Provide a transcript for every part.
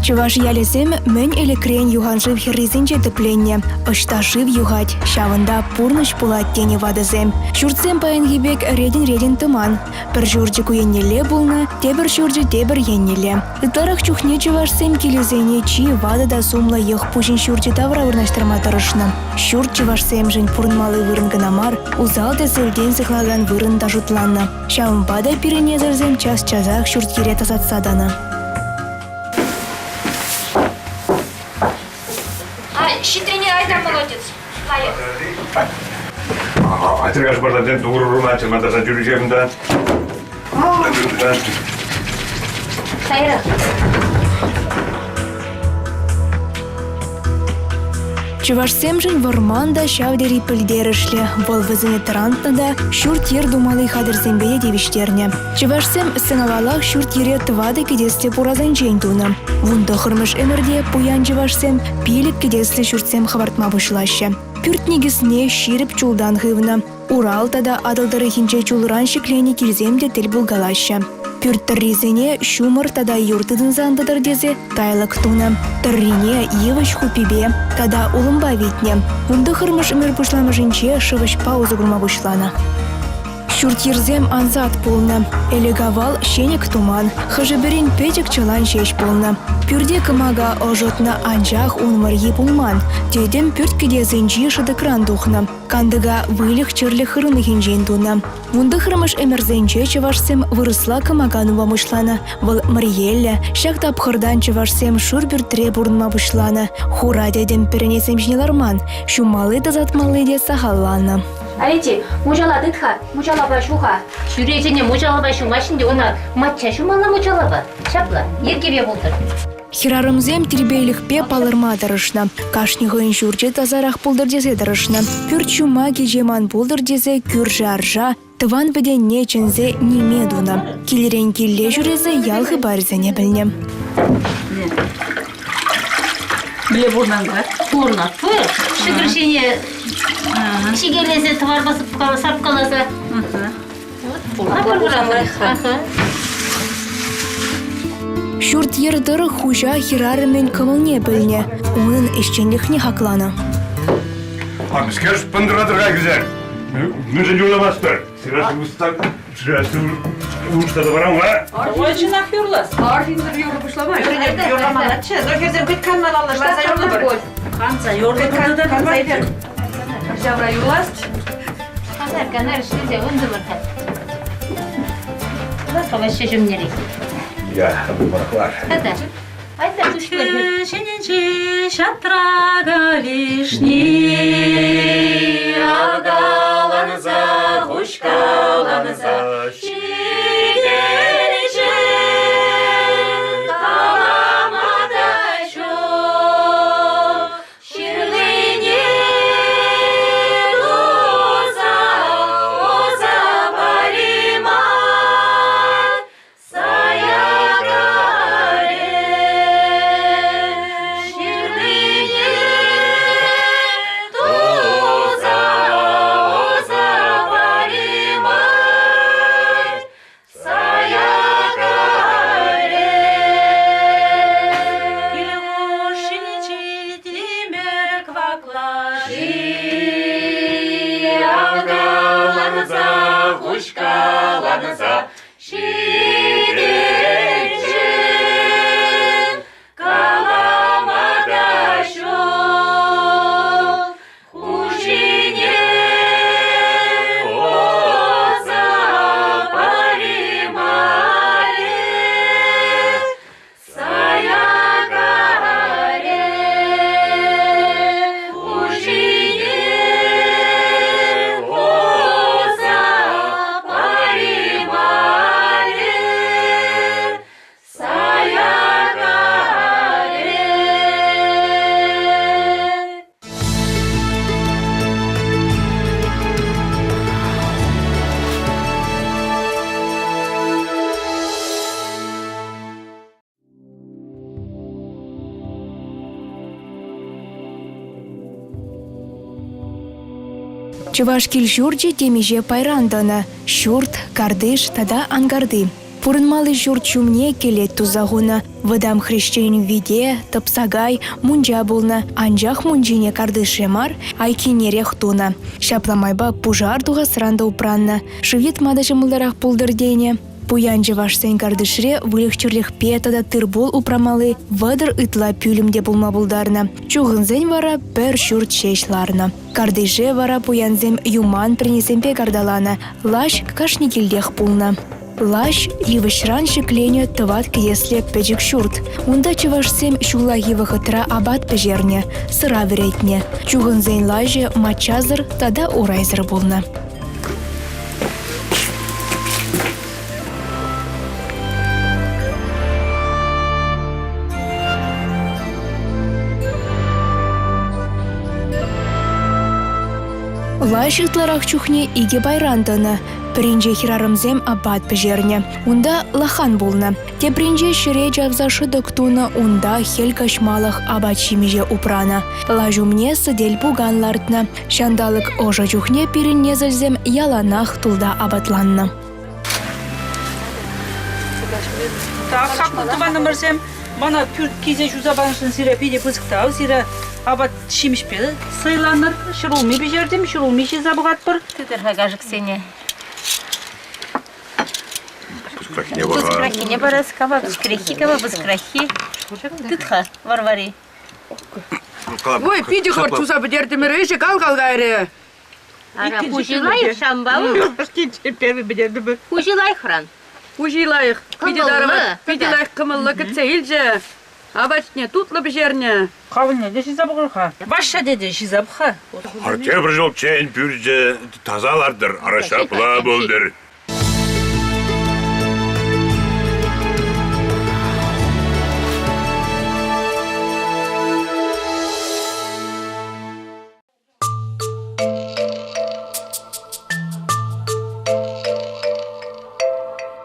Чуваш ялесем мен элекрен юганшив херризинче тепленне. Ышташив югать, шавында пурныш пулат тени вадызем. Шурцем паянгибек редин тыман. Бір журджи куеннеле булны, тебір журджи тебір еннеле. Ытларах чухне чувашсем келезене чи вадада сумла ех пушин шурджи тавра вырнаштырма тұрышны. Шурд чувашсем жын пурнмалы вырын гынамар, узалды зелден зыхлаган вырын тажутланны. Шавымбада пиренезерзем час-часах шурд керет азатсаданы. Щитрине айда, молодец. Лайық. Атыргаш бардаден туғырырын ачылмадаса жүргемді. Сайры. Чувашсем жын варманда шавдери пілдерішлі, бол візіне тарантнада шурт ер думалы хадырзембеде девіштерне. Чувашсем сыңавалақ шурт ере тывады кедесті пуразан жен туны. Вунды қырмыш өмірде пуян чувашсем пелік кедесті шуртсем хабартма бұшылашы. Пүрт негісіне ширіп чулдан ғывны. Урал тада адылдары хинче чулыран шеклені келземде тіл бұлгалашы. Пүрт тырризіне шумыр тада юртыдың зандыдыр дезе тайлық туны. Тыррине евыш хупибе тада улымба витне. Вунды қырмыш өмір бұшламышынче шывыш паузы күрма бұшланы. Шурт ерзем анзат полны. Элегавал шенек туман. Хыжыберин петек чылан шеш полны. Пюрде кымага ожотна анжах унмар епулман. Тедем пюрт кедезінчи шыдыкран духны. Кандыга вылих чырлы хырыны хинжен туны. Вунды хырмыш эмерзенче чывашсем вырысла кымаганува мышланы. Выл Мариелле, шакта пхырдан чывашсем шурбір тре бурнма бұшланы. Хура дедем перенесем жнеларман. Шумалы дазатмалы де сахалланы. Айти, мужала дытха, мужала башуха. Шүретіне мужала башу машинде она матча шумала мужала ба. Шапла, ергебе болдыр. Хирарымзем тирбейлікпе палырма дырышны. Кашнығын жүрже тазарақ пулдыр дезе дырышны. Пүрт шума кежеман пулдыр дезе күржі аржа. Тыван біден не чынзе неме дуны. Келерен келле жүрезе ялғы барзене білнем. Біле бурнанға? Бурна, пыр. Шыгыршене шигелесе тывар басып сап қаласа. Шурт ердыры хужа хирары мен кымылне білне. Оның ішченлікне хақланы. Скажешь, пандырадырға кізер. Мүзін жоламастыр. Сирасы ұстак, сирасы ұстады барам ға? Ойчын ақырлас. Артинdir yoru başlamay. Yorlamanatçı. Dökezem küt kanmal Allah'lar. Kansa yorladı da kansa. Javra yulast. Hazır kanar işlize öndü bırkat. Savaş şeşimleri. Ya, bu baraklar. Hadi. Ayda tuşları. Şenince şatraga vişni algalanıza, hoş kalanıza. Чуваш кил журджи темеже пайрандана. Шурт, кардыш, тада ангарды. Пурынмалы жур чумне келет тузагуна. Выдам хрещень виде, тапсагай, мунджа булна. Анжах мунджине кардыше мар, айкинерех туна. Шапламайба пужар туга сранда упранна. Шывет мадажы мылдарах пулдырдене. Пуянжы вашсен кардышре вылехчурлих петада тырбол упрамалы вадыр ытла пюлемде булма булдарна. Чугынзен вара пер шурт шешларна. Кардыше вара пуянзем юман принесемпе кардалана. Лаш кашникилдех пулна. Лаш йывышран шеклене тыват кесле печик шурт. Унда чывашсем шула йывыхытра абат пежерне, сыра веретне. Чугынзен лаже мачазыр тада урайзыр булна. Лаш ытларах чухне иге байрандана. Принже хирарымзем абат пежерне. Унда лахан булна. Те принже шире жавзашы доктуна унда хел кашмалах абат шимиже упрана. Лажумне сыдель пуганлартна. Шандалык ожа чухне пиринне зальзем яланах тулда абатланна. Так, хакмутыва номерсем, бана пюрт кизе жузабанышын сире пиде пызықтау, сире абат шимишпеді. Сыйланыр, шырулми бежердім, шырулми шизабығат бір. Тыдырға гажық сене. Без крахи не барас кава, без крахи. Тытха, варвари. Ой, пиди хочу забедерти мережи, кал гайре. Ара пужилай шамбал. Первый бедерди. Пужилай хран. Пужилайх, пиди дарова, пидилайх кымыллы кетсейлже. Абачне, тутлы бежерне. Қавылне де шизабығырға. Баша деді шизабыға. Арте бір жол чейін пүрже тазалардыр, арашапла болдыр.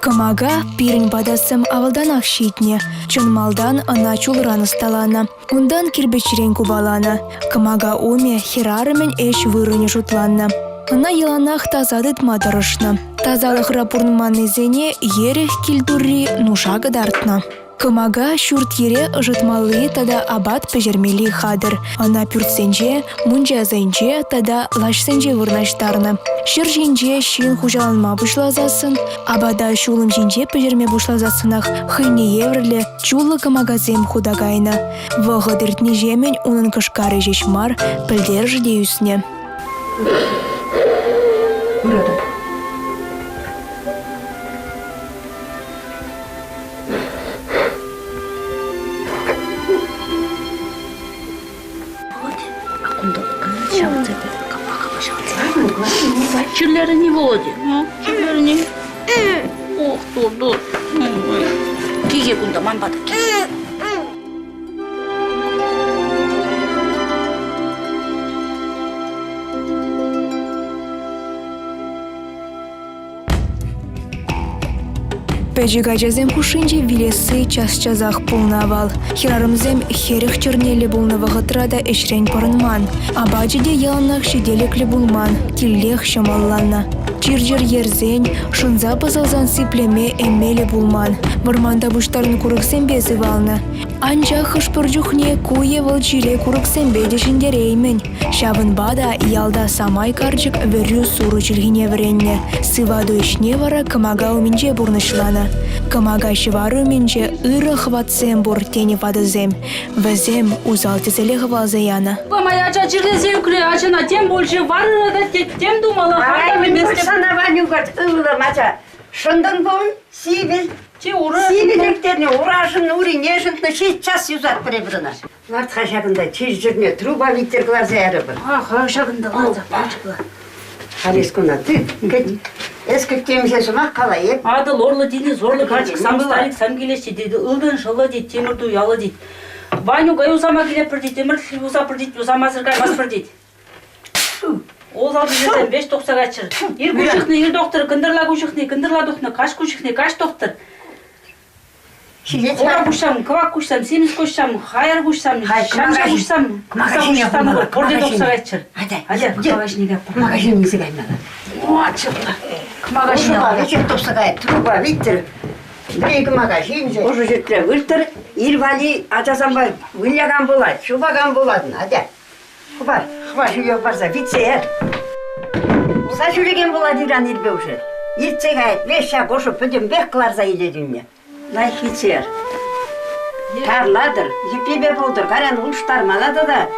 Камага пирень бадасым авалданах щитне. Чонмалдан ана чулран сталана. Ундан кирбечрен кубалана. Камага уме хирарымен эш вырыне жутланна. Ана еланах тазадыт мадарышна. Тазалых рапурнманный зене ерех кильдурри нушага дартна. Камага шурт ере жытмалы тада абат пежермели хадыр. Ана пюртсенже, мунжа зенже тада лашсенже вырнаштарна. Шыр жинже шин хужаланма бушлазасын, абада шулым жинже пежерме бушлазасынах хыйне еврле чулы камагазем худагайна. Вăхăдыртне жемен унын кышкары жешмар пӹлдер ждеюсне. Чырлары не володи. Чырлары не. Ох, dur. Киге кунда манбады. Пэджигачазем хушинче вилесы час-чазах пулнавал. Хирарымзем херех чернеле булнавағытрада эшрен парынман. Абаджиде яланах шеделекле булман, тиллех шамалланна. Чиржер ерзен, шынза пызалзан сиплеме эмеле булман. Варманда буштарын курыксем безывална. Анча хышпыржухне куе валчиле курыксем бедешіндереймен. Шавын бада ялда самай карчык верю суру чилгине вренне. Сываду ишне вара камага уминче бурнышлана. Камага шывару минче ыры хватсем бур тени вадызем. Везем узалтизеле хвалзаяна. Моя ача чирлезем күле ачана тем больше варыра да тем думала. Sana vanyugat ıvılı maça. Şundan bol sivil. Sivilekтерне уражын ури нежентно 6 час юзат пребрына. Ларт хашагында чижжирне труба витер глазеры был. Хашагында глаза бачкла. Халискуна ты эски темсе сумак калайып. Адыл орлы дейді, зорлы качык, самсталик самгелеші дейді, ылдын шылы дейді, темірді уялы дейді. Ваню гай узама келепір дейді, темір узапыр дейді, узама сыргаймаспыр дейді. Ол алды жесен 5-9 качыр. Ир кушықны, ир доктор, кындырла кушықны, кындырла духны, каш кушықны, каш доктор. Ора кушсам, кывак кушсам, семіз кушсам, хайыр кушсам, шамша кушсам, кыса кушсам, борде 9 качыр. Аде, магазинге аппар. Магазин несі гаймала. О, чыпла. Магазин Ушула вечер топсагай, труба витер. Bir maga şimdi oşu jütle vırtır, irvali açasan var, vıllagan bulat, şubagan buladın, hadi. Kubar, şu yok varsa bitse yer. Saçülegen bulat iran irbe uşu. İrtse gayet, beşe koşup ödüm bek kılarsa ile dünya. Layık bitse yer. Tarladır, jipibe buldur, karan uçtar maladı da,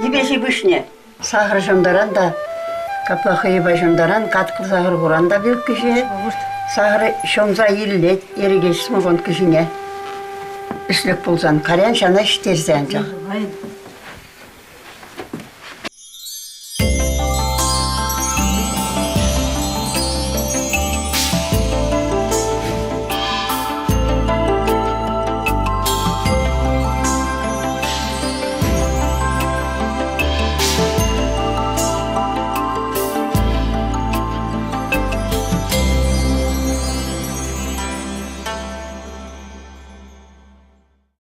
jibeşi büşne. Sahır şundaran da, kapakıyı başındaran, katkı sahır kuran da büyük kişi. Sahır şonza illet, eri geçsimi kont kişine. Üslük bulsan, karan şana iştersen can.